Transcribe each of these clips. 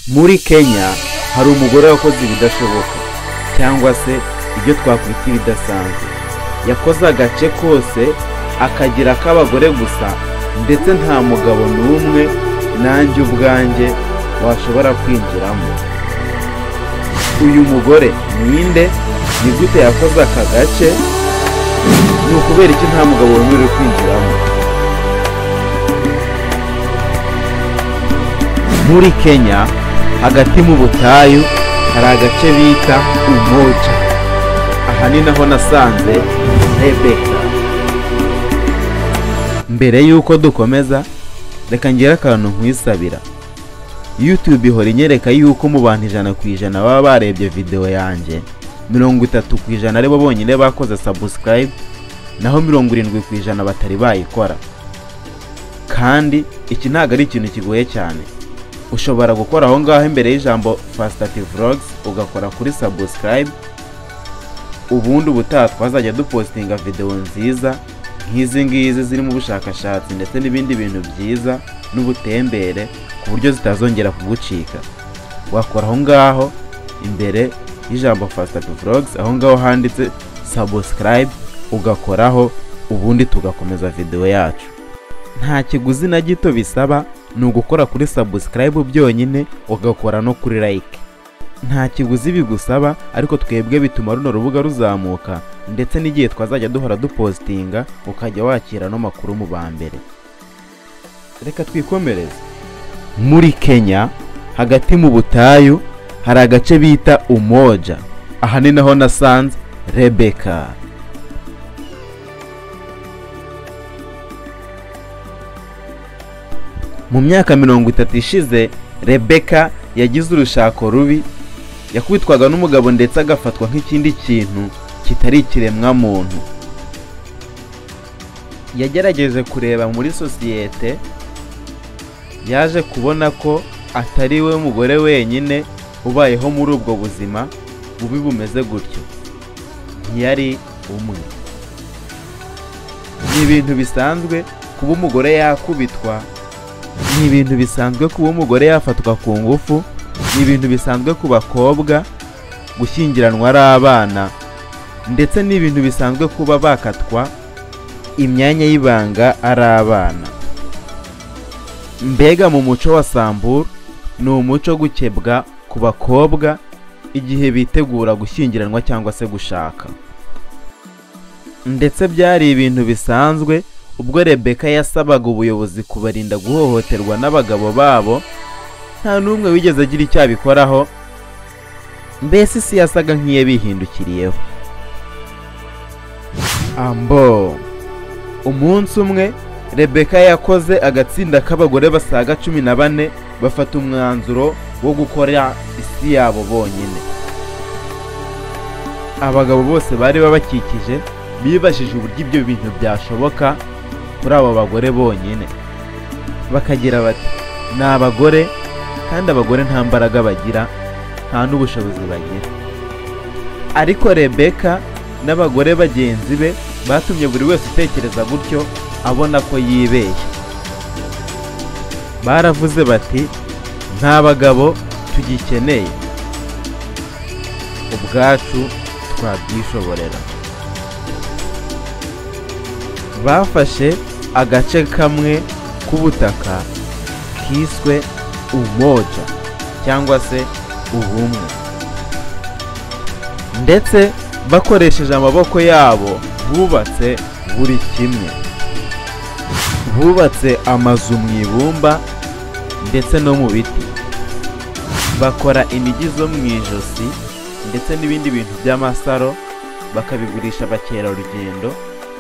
Muri Kenya hari umugore wakoze ibidashoboka cyangwa se ibyo twakwita ibidasanzwe. Yakoze agace kose akagira k'abagore gusa, ndetse nta mugabo n'umwe nanjye ubwanjye washobora kwinjiramo. Uyu mugore ninde? Ni gute yakoze aka gace? Ni ukubera iki nta mugabo wemerewe kwinjiramo? Muri Kenya hagati mu butayu hari agace bita Umoja. Aha ni naho nasanze Rebeka. Mbere yuko dukomeza, reka ngire akantu nkwisabira. YouTube ihora inyereka yuko mu bantu 100% baba barebye video yanjye, 30% aribo bonyine bakoze subscribe, naho 70% batari bayikora. Kandi iki ntago ari ikintu kigoye cyane. Ushobora gukora aho ngaho imbere y'ijambo Fastati Vlogs ugakora kuri subscribe. Ubundi ubutaha twazajya dupostinga video nziza nk'izi ngizi ziri mu bushakashatsi ndetse n'ibindi bintu byiza n'ubutembere ku buryo zitazongera kugucika. Wakora aho ngaho imbere y'ijambo Fastati Vlogs, aho ngaho handitse subscribe ugakoraho, ubundi tugakomeza video yacu. Nta kiguzi na gito bisaba, ni ugukora kuri subscribe byonyine ugakora no kuri like. Nta kiguzi bigusaba, ariko twebwe bituma runo rubuga ruzamuka, ndetse n'igihe twazajya duhora dupostinga ukajya wakira no makuru mu bambere. Reka twikomereze. Muri Kenya hagati mu butayu hari agace bita Umoja. Aha ni naho nasanze Rebeka. Mu myaka 30 ishize, Rebeka yagize urushako rubi, yakubitwaga n'umugabo ndetse agafatwa nk'ikindi kintu kitari ikiremwa muntu. Yagerageje kureba muri sosiyete, yaje kubona ko atari we mugore wenyine ubayeho muri ubwo buzima bubi bumeze gutyo. Ntiyari umwe. Ni ibintu bisanzwe kuba umugore yakubitwa, ni ibintu bisanzwe kuba umugore yafatwa ku ngufu, ni ibintu bisanzwe ku bakobwa gushyingiranwa ari abana, ndetse ni ibintu bisanzwe kuba bakatwa imyanya y'ibanga ari abana. Mbega mu muco wa Samburu ni umuco gukebwa ku bakobwa igihe bitegura gushyingiranwa cyangwa se gushaka. Ndetse byari ibintu bisanzwe ubwo Rebeka yasabaga ubuyobozi kubarinda guhohoterwa n'abagabo babo, nta n'umwe wigeze agira icyo abikoraho. Mbese isi yasaga nk'iye bihindukiriyeho. Umunsi umwe Rebeka yakoze agatsinda k'abagore basaga 14 bafata umwanzuro wo gukora isi yabo bonyine. Abagabo bose bari babakikije bibashije uburyo ibyo bintu byashoboka kuri abo bagore bonyine. Bakagira bati ni abagore, kandi abagore nta mbaraga bagira, nta n'ubushobozi bagira. Ariko Rebeka n'abagore bagenzi be batumye buri wese utekereza gutyo abona ko yibeshye. Baravuze bati nta bagabo tugikeneye, ubwacu twabyishoborera. Bafashe agace kamwe k'ubutaka kiswe Umoja cyangwa se ubumwe, ndetse bakoresheje amaboko yabo bubatse buri kimwe. Bubatse amazu mu ibumba ndetse no mu biti, bakora inigi zo mu ijosi ndetse n'ibindi bintu by'amasaro, bakabigurisha abakerarugendo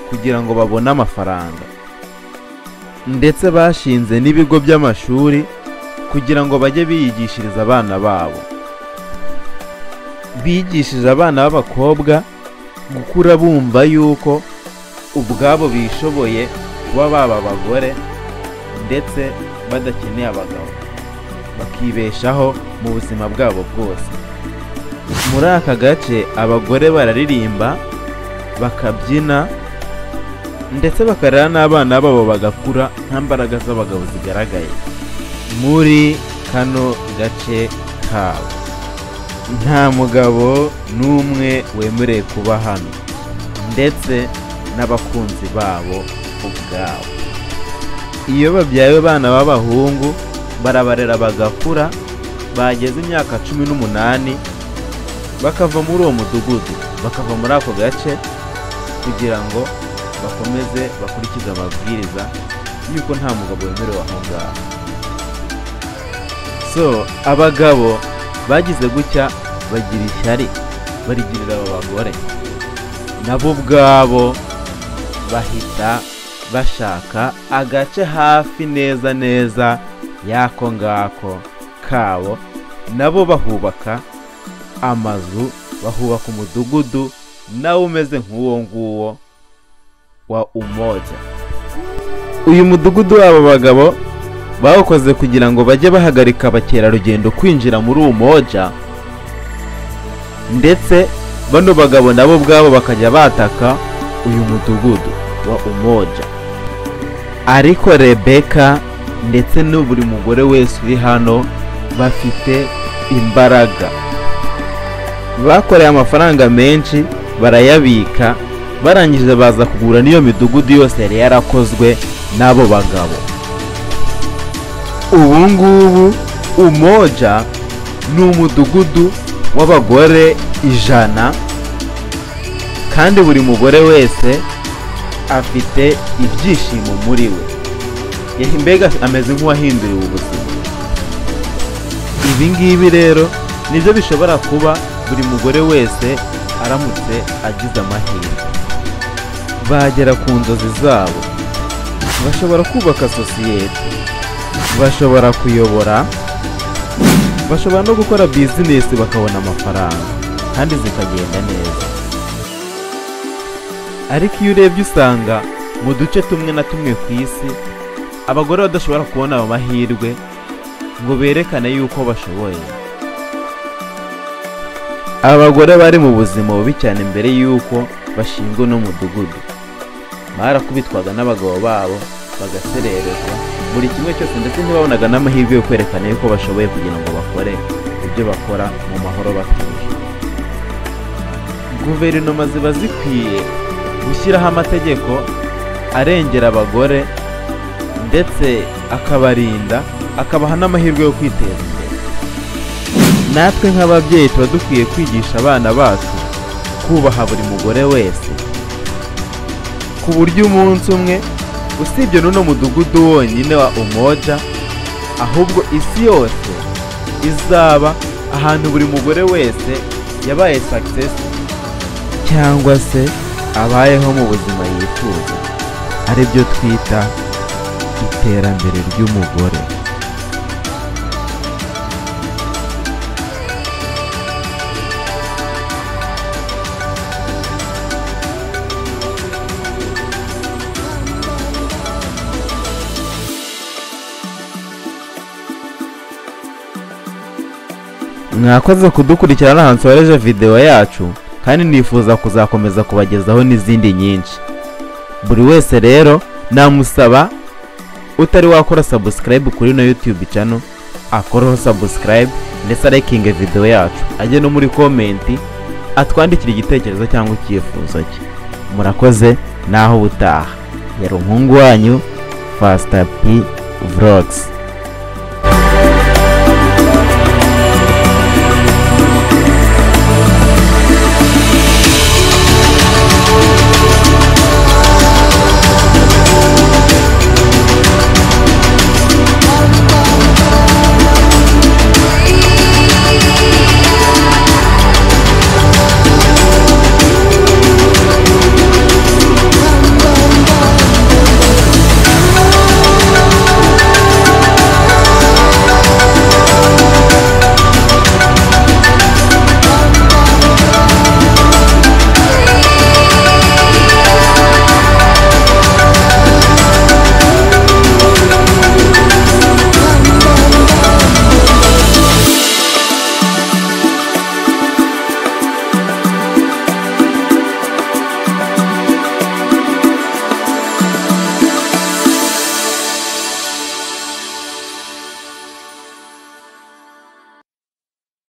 kugira ngo babone amafaranga. Ndetse bashinze n'ibigo by'amashuri kugira ngo bajye biyigishiriza abana babo. Bigishije abana b'abakobwa gukura bumva yuko ubwabo bishoboye kuba baba abagore ndetse badakeneye abagabo, bakibeshaho mu buzima bwabo bwose. Muri aka gace abagore bararirimba, bakabyina, ndetse bakarera n'abana babo bagakura nta mbaraga z'abagabo zigaragaye. Muri kano gace kabo. Nta mugabo n'umwe wemerewe kuba hano ndetse n'abakunzi babo ubwabo. Iyo babyaye abana b'abahungu barabarera bagakura, bageze imyaka 18 bakava muri uwo mudugudu, bakava muri ako gace kugira ngo bakomeze bakurikiza amabwiriza yuko nta mugabo wemerewe aho ngaho. So abagabo bagize gutya bagira ishyari, barigirira abo bagore, nabo ubwabo bahita bashaka agace hafi neza neza yako ngako kabo, nabo bahubaka amazu, bahubaka umudugudu nawe umeze nk'uwo nguwo wa Umoja. Uyu mudugudu w'abo bagabo bawukoze kugira ngo bajye bahagarika abakerarugendo kwinjira muri Umoja, ndetse bano bagabo nabo ubwabo bakajya bataka uyu mudugudu wa Umoja. Ariko Rebeka ndetse n'uburi mugore wese uri hano bafite imbaraga, bakoreye amafaranga menshi barayabika, barangije baza kugura niyo midugudu yose yari yarakozwe n'abo bagabo. Ubu ngubu Umoja ni umudugudu w'abagore 100, kandi buri mugore wese afite ibyishimo muri we, mbega ameze nk'uwahinduriwe ubuzima. Ibi ngibi rero nibyo bishobora kuba buri mugore wese aramutse agize amahirwe, bagera ku nzozi zabo, bashobora kubaka sosiyete, bashobora kuyobora, bashobora no gukora bizinesi bakabona amafaranga kandi zikagenda neza. Ariko iyo urebye usanga mu duce tumwe na tumwe ku isi abagore badashobora kubona ayo mahirwe ngo berekane yuko bashoboye. Abagore bari mu buzima bubi cyane mbere yuko bashingwa no mudugudu, barakubitwaga n'abagabo babo bagasererezwa buri kimwe cyose, ndetse ntibabonaga n'amahirwe yo kwerekana yuko bashoboye kugira ngo bakore ibyo bakora mu mahoro batuje. Guverinoma ziba zikwiye gushyiraho amategeko arengera abagore ndetse akabarinda, akabaha n'amahirwe yo kwiteza imbere. Natwe nk'ababyeyi tuba dukwiye kwigisha abana bacu kubaha buri mugore wese, ku buryo umunsi umwe usibye n'uno mudugudu wonyine wa Umoja, ahubwo isi yose izaba ahantu buri mugore wese yabaye success cyangwa se abayeho mu buzima yifuza, ari byo twita iterambere ry'umugore. Mwakoze kudukurikirana ahantu soreje video yacu, kandi nifuza kuzakomeza kubagezaho n'izindi nyinshi. Buri wese rero namusaba utari wakora subscribe kuri no YouTube channel akoroho subscribe ndetse liking video yacu, ajye no muri comment atwandikira igitekerezo cyangwa icyifuzo cye. Murakoze naho butaha. Yari umuhungu wanyu Faster P Vlogs.